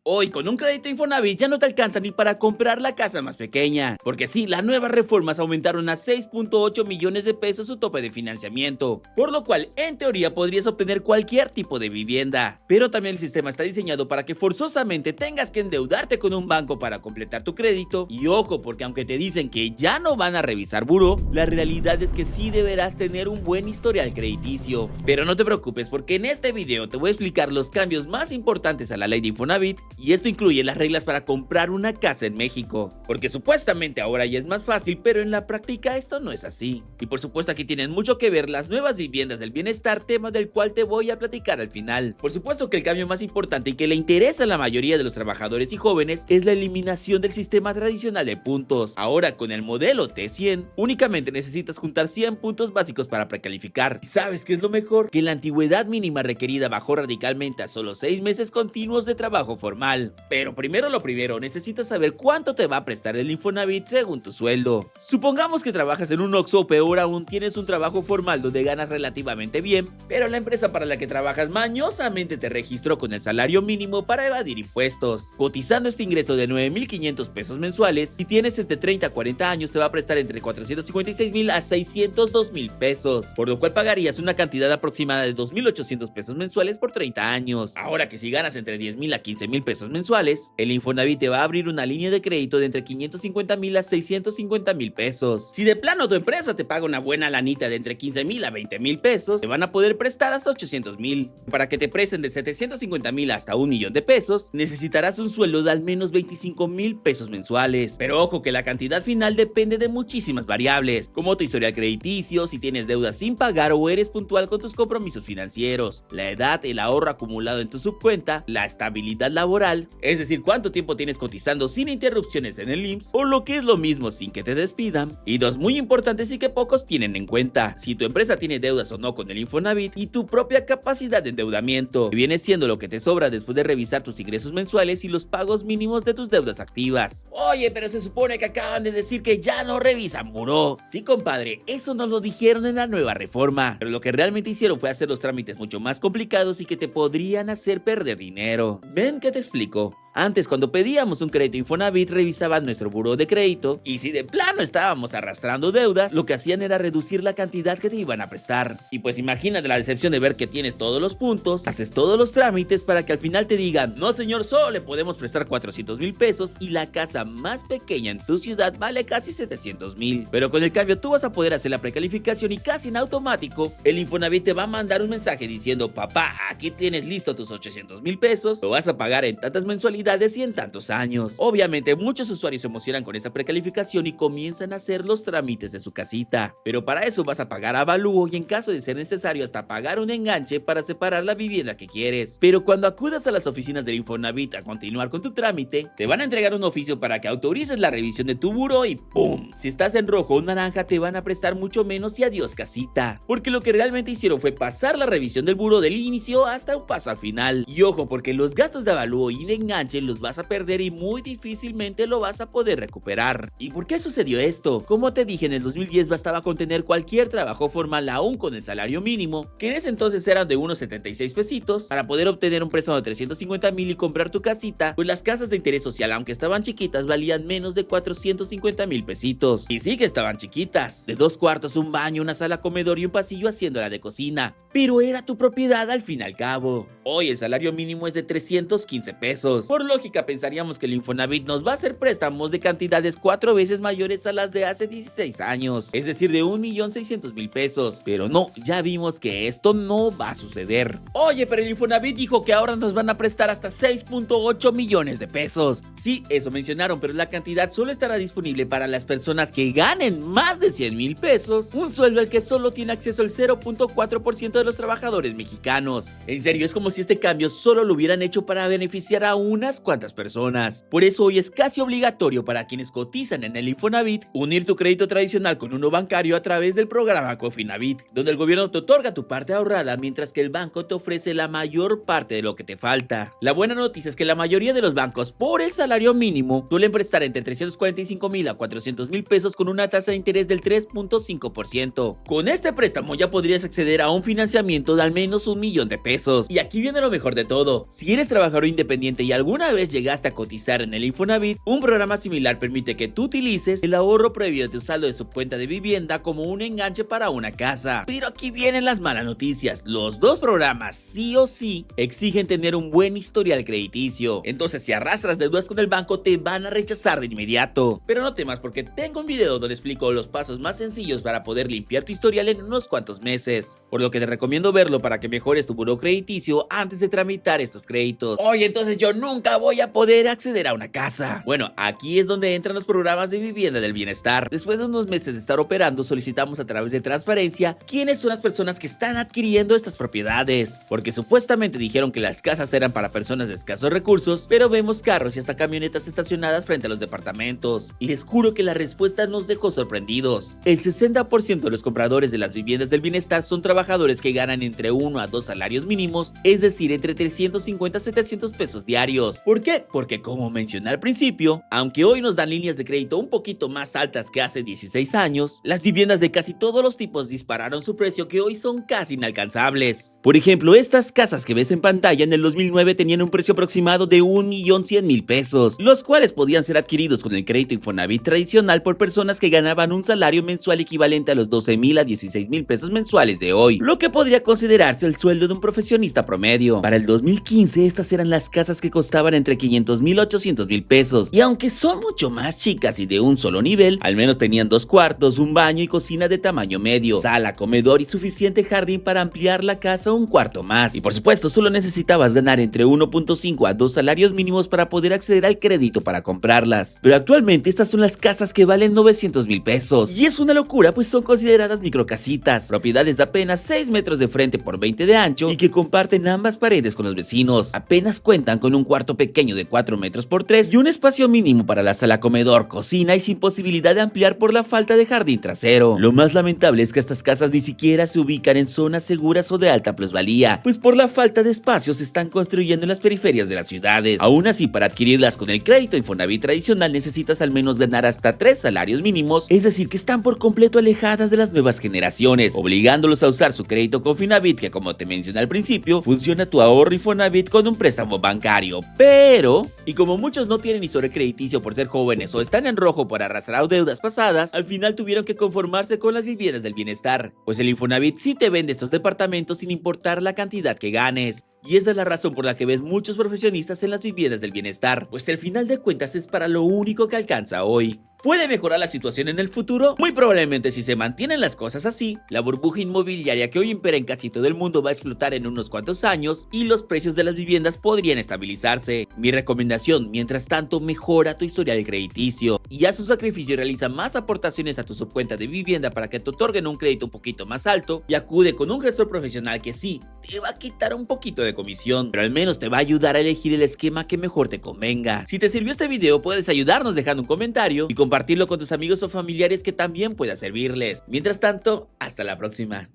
Hoy, con un crédito Infonavit ya no te alcanza ni para comprar la casa más pequeña, porque sí, las nuevas reformas aumentaron a 6.8 millones de pesos su tope de financiamiento, por lo cual, en teoría, podrías obtener cualquier tipo de vivienda. Pero también el sistema está diseñado para que forzosamente tengas que endeudarte con un banco para completar tu crédito. Y ojo, porque aunque te dicen que ya no van a revisar buró, la realidad es que sí deberás tener un buen historial crediticio. Pero no te preocupes, porque en este video te voy a explicar los cambios más importantes a la ley de Infonavit. Y esto incluye las reglas para comprar una casa en México, porque supuestamente ahora ya es más fácil, pero en la práctica esto no es así. Y por supuesto aquí tienen mucho que ver las nuevas viviendas del bienestar, tema del cual te voy a platicar al final. Por supuesto que el cambio más importante y que le interesa a la mayoría de los trabajadores y jóvenes es la eliminación del sistema tradicional de puntos. Ahora con el modelo T100, únicamente necesitas juntar 100 puntos básicos para precalificar. ¿Y sabes qué es lo mejor? Que la antigüedad mínima requerida bajó radicalmente a solo 6 meses continuos de trabajo formal. Pero primero lo primero, necesitas saber cuánto te va a prestar el Infonavit según tu sueldo. Supongamos que trabajas en un Oxxo o peor aún tienes un trabajo formal donde ganas relativamente bien, pero la empresa para la que trabajas mañosamente te registró con el salario mínimo para evadir impuestos. Cotizando este ingreso de 9,500 pesos mensuales, si tienes entre 30 a 40 años te va a prestar entre 456,000 a 602,000 pesos, por lo cual pagarías una cantidad aproximada de 2,800 pesos mensuales por 30 años. Ahora que si ganas entre 10,000 a 15,000 pesos mensuales, el Infonavit te va a abrir una línea de crédito de entre 550,000 a 650,000 pesos. Si de plano tu empresa te paga una buena lanita de entre 15,000 a 20,000 pesos, te van a poder prestar hasta 800,000. Para que te presten de 750,000 hasta 1,000,000 de pesos, necesitarás un sueldo de al menos 25,000 pesos mensuales. Pero ojo que la cantidad final depende de muchísimas variables, como tu historial crediticio, si tienes deudas sin pagar o eres puntual con tus compromisos financieros, la edad, el ahorro acumulado en tu subcuenta, la estabilidad laboral, es decir, cuánto tiempo tienes cotizando sin interrupciones en el IMSS, o lo que es lo mismo, sin que te despidan. Y dos muy importantes y que pocos tienen en cuenta: si tu empresa tiene deudas o no con el Infonavit, y tu propia capacidad de endeudamiento, que viene siendo lo que te sobra después de revisar tus ingresos mensuales y los pagos mínimos de tus deudas activas. Oye, pero se supone que acaban de decir que ya no revisan buró. Sí, compadre, eso nos lo dijeron en la nueva reforma, pero lo que realmente hicieron fue hacer los trámites mucho más complicados y que te podrían hacer perder dinero. Ven que te explico. Antes, cuando pedíamos un crédito Infonavit, revisaban nuestro buró de crédito y si de plano estábamos arrastrando deudas, lo que hacían era reducir la cantidad que te iban a prestar. Y pues imagínate la decepción de ver que tienes todos los puntos, haces todos los trámites para que al final te digan: no señor, solo le podemos prestar 400,000 pesos y la casa más pequeña en tu ciudad vale casi 700,000. Pero con el cambio tú vas a poder hacer la precalificación y casi en automático el Infonavit te va a mandar un mensaje diciendo: papá, aquí tienes listo tus 800,000 pesos, lo vas a pagar en tantas mensualidades y en tantos años. Obviamente muchos usuarios se emocionan con esta precalificación y comienzan a hacer los trámites de su casita, pero para eso vas a pagar avalúo y en caso de ser necesario hasta pagar un enganche para separar la vivienda que quieres. Pero cuando acudas a las oficinas del Infonavit a continuar con tu trámite, te van a entregar un oficio para que autorices la revisión de tu buró y ¡pum! Si estás en rojo o naranja te van a prestar mucho menos y adiós casita, porque lo que realmente hicieron fue pasar la revisión del buró del inicio hasta un paso al final. Y ojo, porque los gastos de avalúo y de enganche los vas a perder y muy difícilmente lo vas a poder recuperar. ¿Y por qué sucedió esto? Como te dije, en el 2010 bastaba con tener cualquier trabajo formal aún con el salario mínimo, que en ese entonces eran de unos 76 pesitos, para poder obtener un préstamo de 350,000 y comprar tu casita. Pues las casas de interés social, aunque estaban chiquitas, valían menos de 450,000 pesitos. Y sí que estaban chiquitas, de 2 cuartos, un baño, una sala comedor y un pasillo haciéndola de cocina, pero era tu propiedad al fin y al cabo. Hoy el salario mínimo es de 315 pesos. Por lógica pensaríamos que el Infonavit nos va a hacer préstamos de cantidades 4 veces mayores a las de hace 16 años, es decir, de 1,600,000 pesos. Pero no, ya vimos que esto no va a suceder. Oye, pero el Infonavit dijo que ahora nos van a prestar hasta 6.8 millones de pesos. Sí, eso mencionaron, pero la cantidad solo estará disponible para las personas que ganen más de 100,000 pesos, un sueldo al que solo tiene acceso el 0.4% de los trabajadores mexicanos. En serio, es como si este cambio solo lo hubieran hecho para beneficiar a unas cuantas personas. Por eso hoy es casi obligatorio para quienes cotizan en el Infonavit unir tu crédito tradicional con uno bancario a través del programa Cofinavit, donde el gobierno te otorga tu parte ahorrada mientras que el banco te ofrece la mayor parte de lo que te falta. La buena noticia es que la mayoría de los bancos, por el salario salario mínimo suelen prestar entre 345,000 a 400,000 pesos con una tasa de interés del 3.5%. Con este préstamo ya podrías acceder a un financiamiento de al menos 1,000,000 de pesos. Y aquí viene lo mejor de todo. Si eres trabajador independiente y alguna vez llegaste a cotizar en el Infonavit, un programa similar permite que tú utilices el ahorro previo de tu saldo de subcuenta de vivienda como un enganche para una casa. Pero aquí vienen las malas noticias. Los dos programas sí o sí exigen tener un buen historial crediticio. Entonces, si arrastras deudas con el banco, te van a rechazar de inmediato. Pero no temas, porque tengo un video donde explico los pasos más sencillos para poder limpiar tu historial en unos cuantos meses. Por lo que te recomiendo verlo para que mejores tu buró crediticio antes de tramitar estos créditos. Oye, entonces yo nunca voy a poder acceder a una casa. Bueno, aquí es donde entran los programas de vivienda del bienestar. Después de unos meses de estar operando, solicitamos a través de Transparencia quiénes son las personas que están adquiriendo estas propiedades. Porque supuestamente dijeron que las casas eran para personas de escasos recursos, pero vemos carros y hasta camionetas estacionadas frente a los departamentos. Y les juro que la respuesta nos dejó sorprendidos. El 60% de los compradores de las viviendas del bienestar son trabajadores que ganan entre 1 a 2 salarios mínimos, es decir, entre 350 a 700 pesos diarios. ¿Por qué? Porque como mencioné al principio, aunque hoy nos dan líneas de crédito un poquito más altas que hace 16 años, las viviendas de casi todos los tipos dispararon su precio, que hoy son casi inalcanzables. Por ejemplo, estas casas que ves en pantalla en el 2009 tenían un precio aproximado de 1,100,000 pesos, los cuales podían ser adquiridos con el crédito Infonavit tradicional por personas que ganaban un salario mensual equivalente a los 12,000 a 16,000 pesos mensuales de hoy, lo que podría considerarse el sueldo de un profesionista promedio. Para el 2015, estas eran las casas que costaban entre 500,000 a 800,000 pesos, y aunque son mucho más chicas y de un solo nivel, al menos tenían 2 cuartos, un baño y cocina de tamaño medio, sala, comedor y suficiente jardín para ampliar la casa un cuarto más. Y por supuesto, solo necesitabas ganar entre 1.5 a 2 salarios mínimos para poder acceder al crédito para comprarlas. Pero actualmente estas son las casas que valen 900,000 pesos. Y es una locura, pues son consideradas microcasitas, propiedades de apenas 6 metros de frente por 20 de ancho y que comparten ambas paredes con los vecinos. Apenas cuentan con un cuarto pequeño de 4 metros por 3 y un espacio mínimo para la sala, comedor, cocina y sin posibilidad de ampliar por la falta de jardín trasero. Lo más lamentable es que estas casas ni siquiera se ubican en zonas seguras o de alta plusvalía, pues por la falta de espacio se están construyendo en las periferias de las ciudades. Aún así, para adquirirlas con el crédito Infonavit tradicional necesitas al menos ganar hasta 3 salarios mínimos, es decir, que están por completo alejadas de las nuevas generaciones, obligándolos a usar su crédito con Finavit, que como te mencioné al principio, funciona tu ahorro Infonavit con un préstamo bancario. Pero, y como muchos no tienen historial crediticio por ser jóvenes o están en rojo por arrastrar deudas pasadas, al final tuvieron que conformarse con las viviendas del bienestar, pues el Infonavit sí te vende estos departamentos sin importar la cantidad que ganes. Y esta es la razón por la que ves muchos profesionistas en las viviendas del bienestar, pues al final de cuentas es para lo único que alcanza hoy. ¿Puede mejorar la situación en el futuro? Muy probablemente, si se mantienen las cosas así. La burbuja inmobiliaria que hoy impera en casi todo el mundo va a explotar en unos cuantos años y los precios de las viviendas podrían estabilizarse. Mi recomendación, mientras tanto, mejora tu historial crediticio y haz un sacrificio y realiza más aportaciones a tu subcuenta de vivienda para que te otorguen un crédito un poquito más alto, y acude con un gestor profesional que sí, te va a quitar un poquito de comisión, pero al menos te va a ayudar a elegir el esquema que mejor te convenga. Si te sirvió este video, puedes ayudarnos dejando un comentario y compartirlo con tus amigos o familiares que también pueda servirles. Mientras tanto, hasta la próxima.